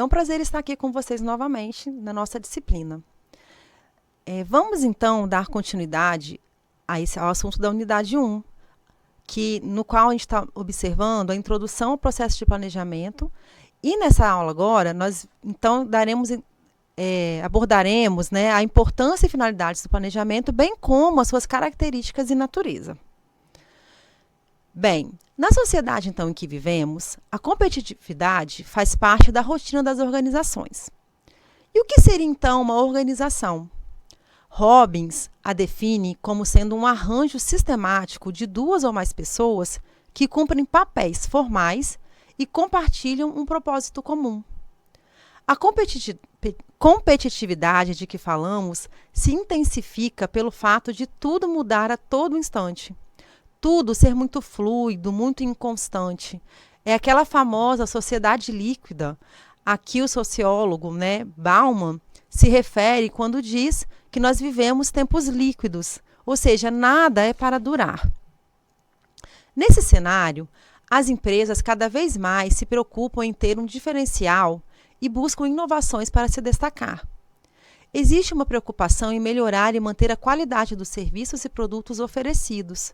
um prazer estar aqui com vocês novamente na nossa disciplina. Vamos então dar continuidade ao assunto da unidade 1, no qual a gente está observando a introdução ao processo de planejamento. E nessa aula agora, nós então abordaremos, né, a importância e finalidades do planejamento, bem como as suas características e natureza. Bem, na sociedade então em que vivemos, a competitividade faz parte da rotina das organizações. E o que seria então uma organização? Robbins a define como sendo um arranjo sistemático de duas ou mais pessoas que cumprem papéis formais e compartilham um propósito comum. A competitividade de que falamos se intensifica pelo fato de tudo mudar a todo instante. Tudo ser muito fluido, muito inconstante. É aquela famosa sociedade líquida a que o sociólogo, Bauman, se refere quando diz que nós vivemos tempos líquidos, ou seja, nada é para durar. Nesse cenário, as empresas cada vez mais se preocupam em ter um diferencial e buscam inovações para se destacar. Existe uma preocupação em melhorar e manter a qualidade dos serviços e produtos oferecidos.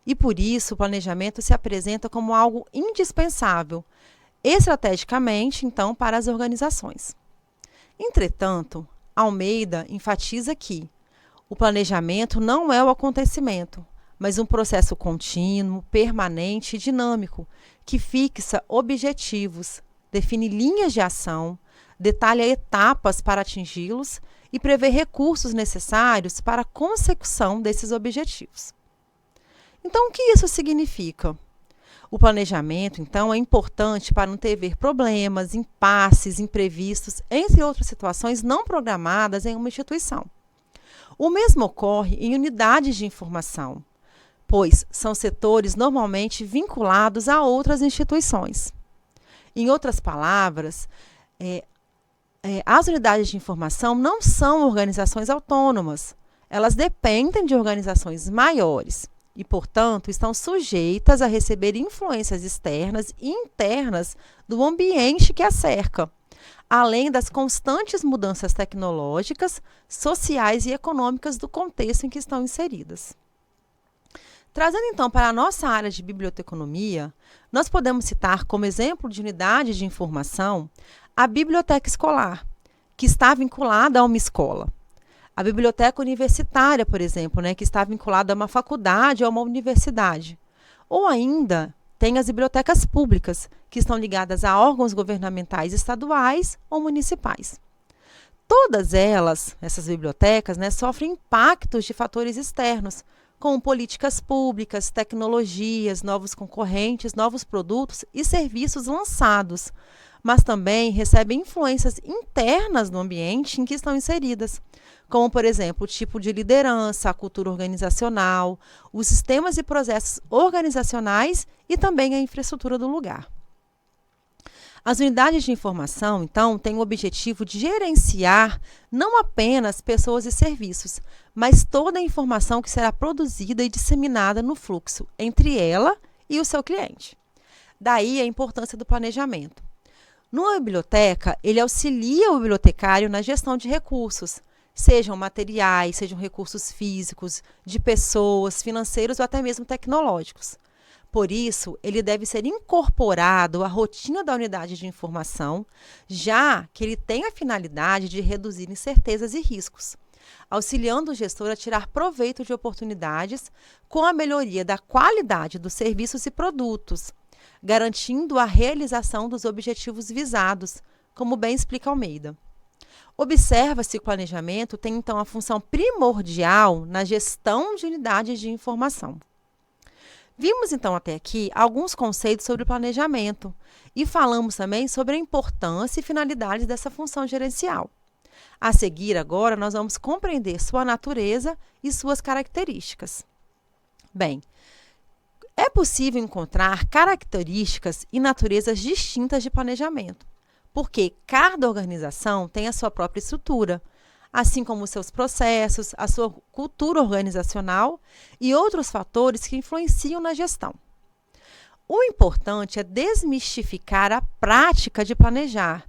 E por isso o planejamento se apresenta como algo indispensável, estrategicamente, então, para as organizações. Entretanto, Almeida enfatiza que o planejamento não é o acontecimento, mas um processo contínuo, permanente e dinâmico, que fixa objetivos, define linhas de ação, detalha etapas para atingi-los e prevê recursos necessários para a consecução desses objetivos. Então, o que isso significa? O planejamento, então, é importante para não ter problemas, impasses, imprevistos, entre outras situações não programadas em uma instituição. O mesmo ocorre em unidades de informação, pois são setores normalmente vinculados a outras instituições. Em outras palavras, as unidades de informação não são organizações autônomas, elas dependem de organizações maiores. E, portanto, estão sujeitas a receber influências externas e internas do ambiente que a cerca, além das constantes mudanças tecnológicas, sociais e econômicas do contexto em que estão inseridas. Trazendo, então, para a nossa área de biblioteconomia, nós podemos citar como exemplo de unidade de informação a biblioteca escolar, que está vinculada a uma escola. A biblioteca universitária, por exemplo, que está vinculada a uma faculdade ou a uma universidade. Ou ainda, tem as bibliotecas públicas, que estão ligadas a órgãos governamentais estaduais ou municipais. Todas elas, essas bibliotecas, sofrem impactos de fatores externos, como políticas públicas, tecnologias, novos concorrentes, novos produtos e serviços lançados, mas também recebem influências internas no ambiente em que estão inseridas, como, por exemplo, o tipo de liderança, a cultura organizacional, os sistemas e processos organizacionais e também a infraestrutura do lugar. As unidades de informação, então, têm o objetivo de gerenciar não apenas pessoas e serviços, mas toda a informação que será produzida e disseminada no fluxo entre ela e o seu cliente. Daí a importância do planejamento. Numa biblioteca, ele auxilia o bibliotecário na gestão de recursos, sejam materiais, sejam recursos físicos, de pessoas, financeiros ou até mesmo tecnológicos. Por isso, ele deve ser incorporado à rotina da unidade de informação, já que ele tem a finalidade de reduzir incertezas e riscos, auxiliando o gestor a tirar proveito de oportunidades com a melhoria da qualidade dos serviços e produtos, garantindo a realização dos objetivos visados, como bem explica Almeida. Observa-se que o planejamento tem, então, a função primordial na gestão de unidades de informação. Vimos, então, até aqui alguns conceitos sobre o planejamento e falamos também sobre a importância e finalidades dessa função gerencial. A seguir, agora, nós vamos compreender sua natureza e suas características. Bem, é possível encontrar características e naturezas distintas de planejamento, porque cada organização tem a sua própria estrutura, assim como os seus processos, a sua cultura organizacional e outros fatores que influenciam na gestão. O importante é desmistificar a prática de planejar,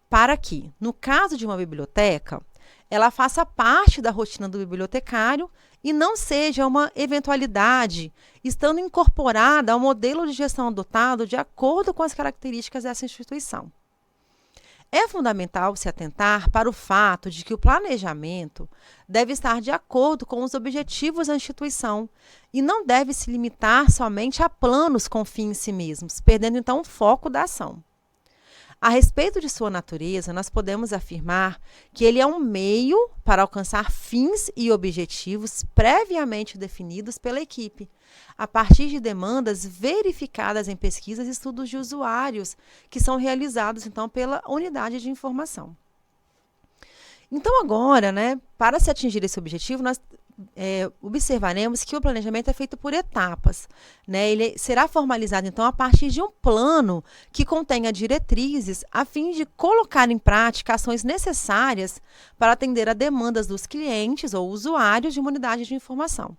para que, no caso de uma biblioteca, ela faça parte da rotina do bibliotecário e não seja uma eventualidade, estando incorporada ao modelo de gestão adotado de acordo com as características dessa instituição. É fundamental se atentar para o fato de que o planejamento deve estar de acordo com os objetivos da instituição e não deve se limitar somente a planos com fim em si mesmos, perdendo então o foco da ação. A respeito de sua natureza, nós podemos afirmar que ele é um meio para alcançar fins e objetivos previamente definidos pela equipe, a partir de demandas verificadas em pesquisas e estudos de usuários, que são realizados, então, pela unidade de informação. Então, agora, para se atingir esse objetivo, nós observaremos que o planejamento é feito por etapas. Ele será formalizado, então, a partir de um plano que contenha diretrizes a fim de colocar em prática ações necessárias para atender a demandas dos clientes ou usuários de uma unidade de informação.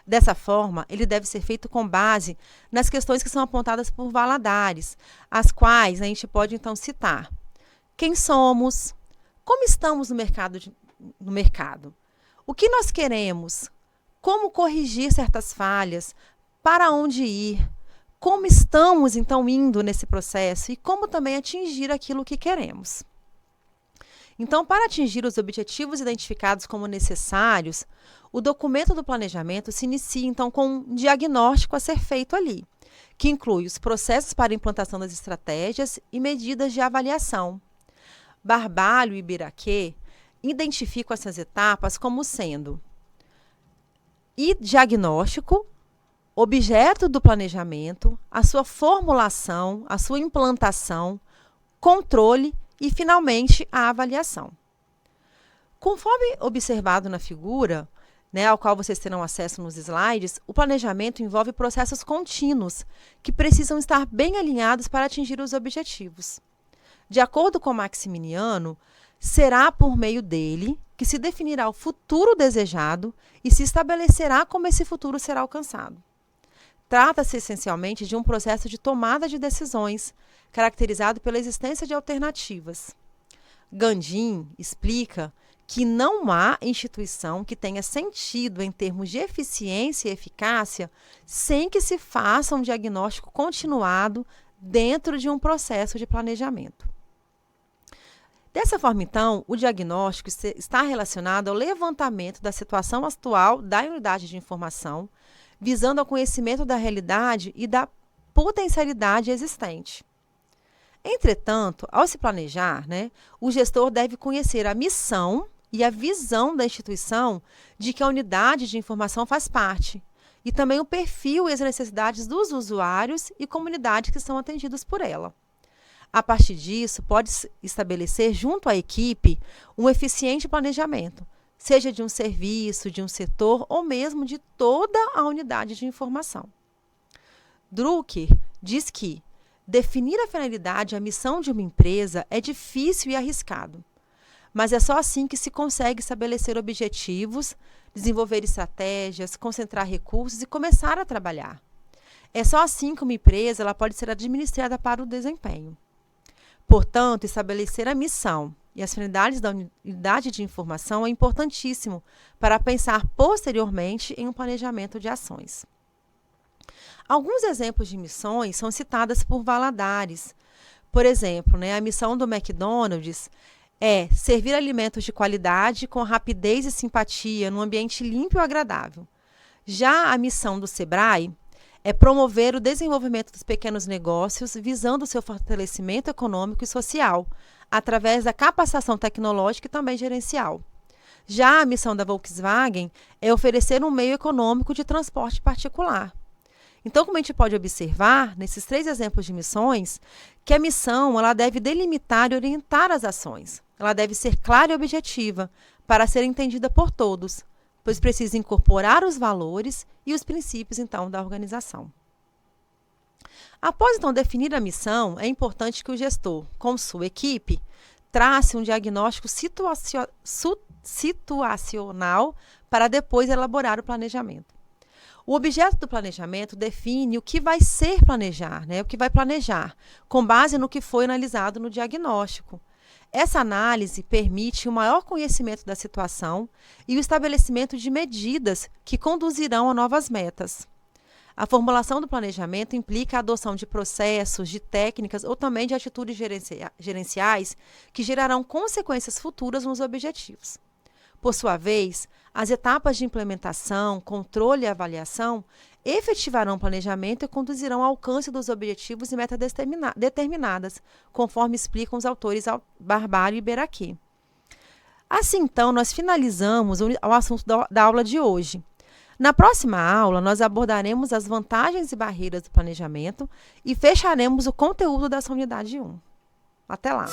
Dessa forma, ele deve ser feito com base nas questões que são apontadas por Valladares, as quais a gente pode, então, citar: quem somos? Como estamos no mercado? O que nós queremos? Como corrigir certas falhas? Para onde ir? Como estamos, então, indo nesse processo? E como também atingir aquilo que queremos? Então, para atingir os objetivos identificados como necessários, o documento do planejamento se inicia, então, com um diagnóstico a ser feito ali, que inclui os processos para a implantação das estratégias e medidas de avaliação. Barbalho e Biraquê identificam essas etapas como sendo diagnóstico, objeto do planejamento, a sua formulação, a sua implantação, controle e, finalmente, a avaliação. Conforme observado na figura, ao qual vocês terão acesso nos slides, o planejamento envolve processos contínuos que precisam estar bem alinhados para atingir os objetivos. De acordo com Maximiano, será por meio dele que se definirá o futuro desejado e se estabelecerá como esse futuro será alcançado. Trata-se essencialmente de um processo de tomada de decisões, caracterizado pela existência de alternativas. Gandin explica que não há instituição que tenha sentido em termos de eficiência e eficácia sem que se faça um diagnóstico continuado dentro de um processo de planejamento. Dessa forma, então, o diagnóstico está relacionado ao levantamento da situação atual da unidade de informação, visando ao conhecimento da realidade e da potencialidade existente. Entretanto, ao se planejar, o gestor deve conhecer a missão e a visão da instituição de que a unidade de informação faz parte, e também o perfil e as necessidades dos usuários e comunidades que são atendidos por ela. A partir disso, pode-se estabelecer junto à equipe um eficiente planejamento, seja de um serviço, de um setor ou mesmo de toda a unidade de informação. Drucker diz que definir a finalidade e a missão de uma empresa é difícil e arriscado, mas é só assim que se consegue estabelecer objetivos, desenvolver estratégias, concentrar recursos e começar a trabalhar. É só assim que uma empresa ela pode ser administrada para o desempenho. Portanto, estabelecer a missão e as finalidades da unidade de informação é importantíssimo para pensar posteriormente em um planejamento de ações. Alguns exemplos de missões são citadas por Valladares. Por exemplo, a missão do McDonald's é servir alimentos de qualidade com rapidez e simpatia num ambiente limpo e agradável. Já a missão do Sebrae é promover o desenvolvimento dos pequenos negócios visando o seu fortalecimento econômico e social, através da capacitação tecnológica e também gerencial. Já a missão da Volkswagen é oferecer um meio econômico de transporte particular. Então, como a gente pode observar, nesses 3 exemplos de missões, que a missão ela deve delimitar e orientar as ações. Ela deve ser clara e objetiva, para ser entendida por todos, pois precisa incorporar os valores e os princípios, então, da organização. Após, então, definir a missão, é importante que o gestor, com sua equipe, trace um diagnóstico situacional para depois elaborar o planejamento. O objeto do planejamento define o que vai ser planejar, o que vai planejar, com base no que foi analisado no diagnóstico. Essa análise permite um maior conhecimento da situação e o estabelecimento de medidas que conduzirão a novas metas. A formulação do planejamento implica a adoção de processos, de técnicas ou também de atitudes gerenciais que gerarão consequências futuras nos objetivos. Por sua vez, as etapas de implementação, controle e avaliação efetivarão o planejamento e conduzirão ao alcance dos objetivos e metas determinadas, conforme explicam os autores Barbário e Beraki. Assim, então, nós finalizamos o assunto da aula de hoje. Na próxima aula, nós abordaremos as vantagens e barreiras do planejamento e fecharemos o conteúdo dessa unidade 1. Até lá!